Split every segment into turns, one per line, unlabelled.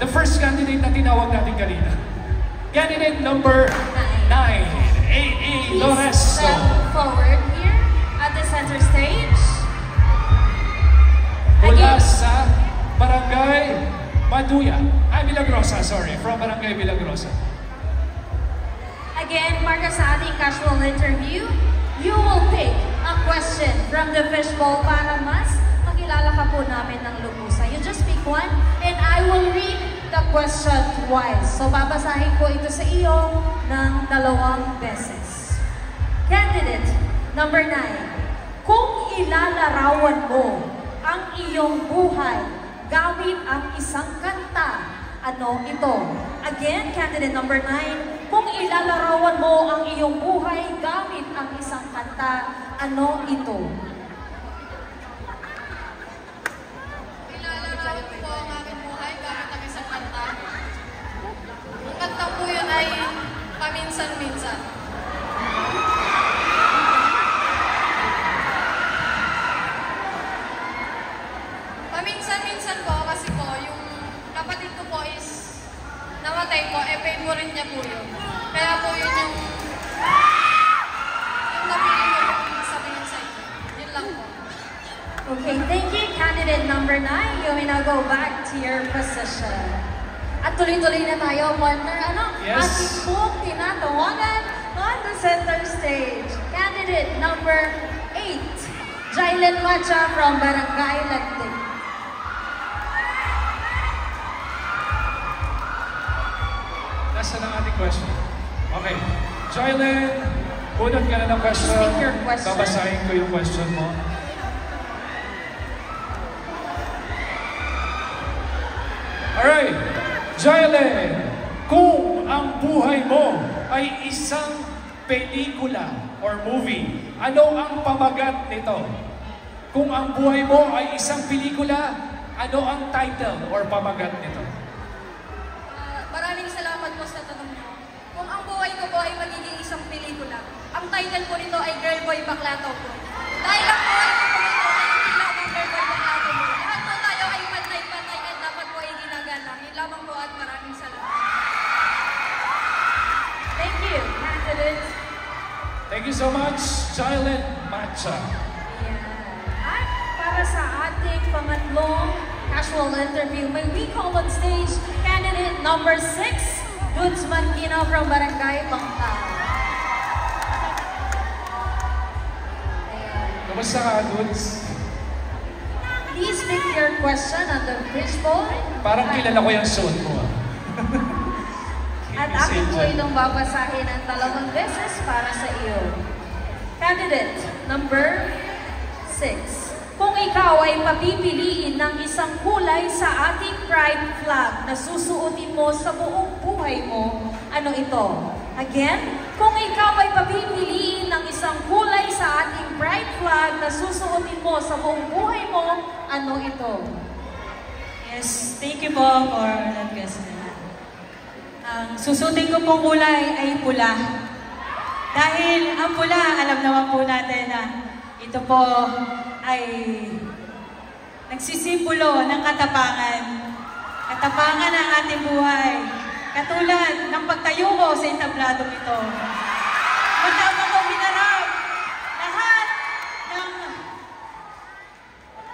the first candidate na tinawag natin kanina. Candidate number 9, A.A. Loresto.
Step forward here at the center stage.
Mula sa Barangay Maduya. Villagrosa, sorry. From Barangay Villagrosa.
Again, para sa ating casual interview, you will pick a question from the fishbowl para mas makilala ka po namin ng lubusan. You just pick one and I will read the question twice. So, babasahin ko ito sa iyo ng 2 beses. Candidate number 9. Kung ilalarawan mo ang iyong buhay gamit ang isang kanta, ano ito? Again, candidate number 9. Kung ilalarawan mo ang iyong buhay gamit ang isang kanta, ano ito?
Ilalarawan po ang aking buhay gamit ang isang kanta. Ang kanta po yun ay Paminsan-Minsan. Paminsan-minsan po kasi po, yung kapatid ko po is namatay po, favorite niya po yun. Kaya po yun yung napili ko yung sabihin sa inyo. Yun lang po.
Okay, thank you, candidate number 9. You may now go back to your position. At tuloy-tuloy na tayo, partner.
Yes.
Ating pong tinatawagan on the center stage. Candidate number 8, Jailen Macha from Barangay Lagtig.
Nasaan ang ating question? Okay. Jailen, bunot ka na ng question.
Speak your question.
Babasahin ko yung question mo. Alright. Jailen, kung ang buhay mo ay isang pelikula or movie, ano ang pamagat nito? Kung ang buhay mo ay isang pelikula, ano ang title or pamagat nito?
Maraming salamat po sa tanong niyo. Kung ang buhay ko po ay magiging isang pelikula, ang title po nito ay Girl Boy Baklataw po. Dahil ang buhay ko po nito ay hindi lamang Girl Boy Baklataw po. Lahat po tayo ay pantay-pantay at dapat po ay ginagalang. Yun lamang po at maraming salamat.
Thank you, candidate.
Thank you so much, Jailen Macha.
At para sa ating pangatlong casual interview, may we call on stage candidate number 6, Dudes Mangina from Barangay Bangka.
Kamusta ka, Dudes?
Please pick your question on the fishbowl.
Parang kilala ko yung suit mo.
At akin po itong babasahin ng 2 beses para sa iyo. Candidate number 6. Kung ikaw ay papipiliin ng isang kulay sa ating pride flag na susuotin mo sa buong buhay mo, ano ito? Again, kung ikaw ay papipiliin ng isang kulay sa ating pride flag na susuotin mo sa buong buhay mo, ano ito?
Yes, thank you po for that question. Ang susutin ko pong kulay ay pula. Dahil ang pula, alam naman po natin na ito po ay nagsisimbolo ng katapangan. Katapangan ng ating buhay. Katulad ng pagtayo ko sa entabladong ito. Matama ko hinarap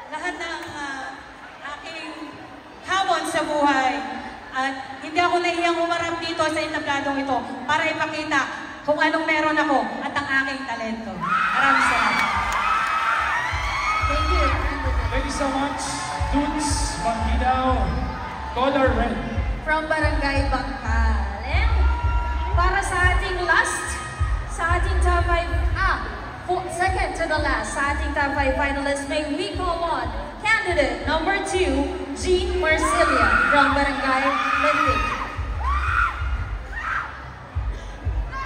lahat ng aking hamon sa buhay. At hindi ako nahiyang umarap dito sa entabladong ito para ipakita kung anong meron ako at ang aking talento. Maraming salamat.
Thank you.
Thank you so much, Dudes Manginaw, color red.
From Barangay Bangkal. And para sa ating last, sa ating top 5, second to the last, sa ating top 5 finalists, may we call on candidate number 2, Jean Marcilia from Barangay Lentig.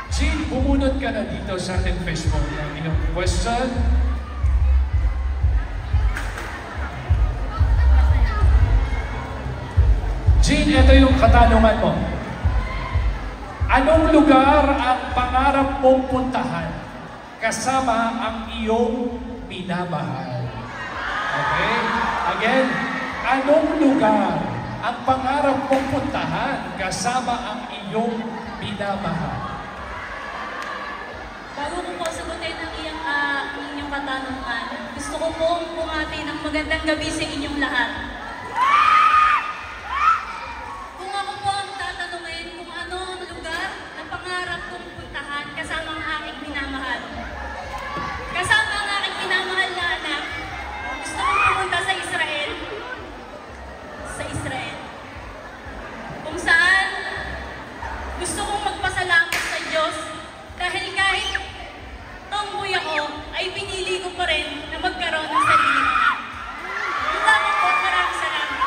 Jean, bumunot ka na dito sa ating fishbowl ng iyong question. Jean, ito yung katanungan mo. Anong lugar ang pangarap mong puntahan kasama ang iyong minamahal? Okay? Again, anong lugar ang pangarap mong puntahan kasama ang iyong minamahal?
Bago ko po sagutin ang inyong katanungan, gusto ko pong bumati ng magandang gabi sa inyong lahat. Kung ako po ang tatanungin kung ano ang lugar na pangarap kong puntahan kasama ang aking minamahal. Kasama ang aking minamahal na anak, gusto kong pumunta sa Israel. Sa Israel. Kung saan gusto kong magpasalamat sa Diyos dahil kahit tomboy ako, ay pinili ko pa rin na magkaroon ng sariling anak. Ang dami po, maraming salamat.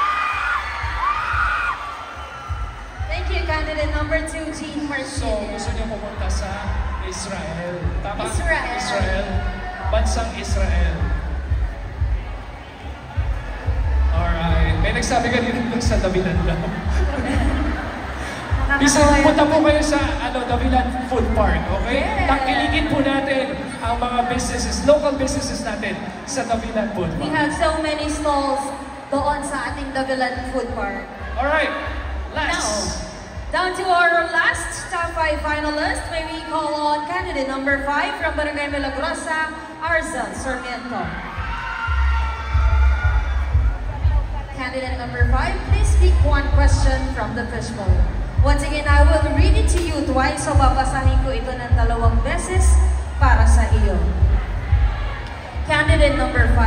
Thank you, candidate number 2, Jean
So,
Martinez.
gusto niyo pumunta sa Israel. Tama?
Israel.
Israel. Bansang Israel. Alright. May nagsabi kanina sa Davilan daw. Isa, punta po kayo sa Davilan Food Park, okay?
Yes.
Tangkiligin po natin ang mga businesses, local businesses natin sa Davilan Food
We
Park.
have so many stalls doon sa ating Davilan Food Park.
Alright.
Now,
Last.
down to our last top 5 finalists. May we call on candidate number 5 from Barangay Milagrosa, Arza Sarmiento. Candidate number 5, please pick one question from the fishbowl. Once again, I will read it to you twice, so babasahin ko ito ng 2 beses para sa iyo. Candidate number 5,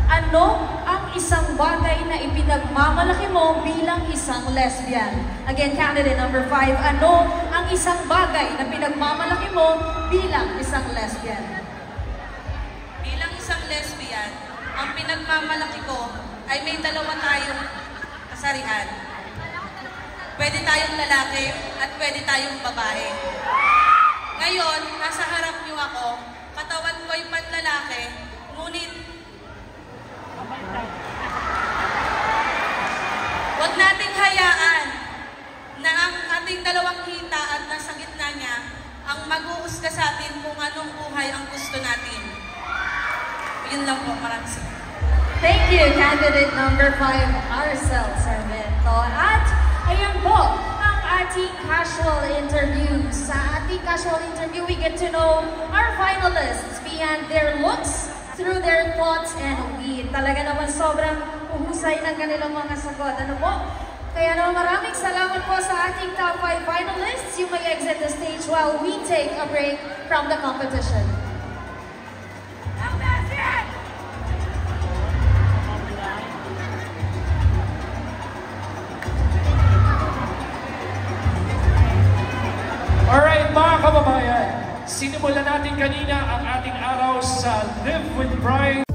ano ang isang bagay na ipinagmamalaki mo bilang isang lesbian? Again, candidate number 5, ano ang isang bagay na pinagmamalaki mo bilang isang lesbian?
Bilang isang lesbian, ang pinagmamalaki ko ay may 2 tayong kasarian. Pwede tayong lalaki at pwede tayong babae. Ngayon, nasa harap niyo ako, katawan ko ay panlalaki, ngunit huwag nating hayaan na ang ating 2 hita at nasa gitna niya ang mag-uusga sa atin kung anong buhay ang gusto natin. Yun lang po, maraming salamat.
Thank you, candidate number 5, Arcel Sarmiento. At ayan po, ang ating casual interview. Sa ating casual interview, we get to know our finalists beyond their looks, through their thoughts and wit. Talaga naman sobrang uhusay ng kanilang mga sagot. Ano po? Kaya naman maraming salamat po sa ating top 5 finalists. You may exit the stage while we take a break from the competition.
Alright, mga kababayan, sinimulan natin kanina ang ating araw sa Live with Pride.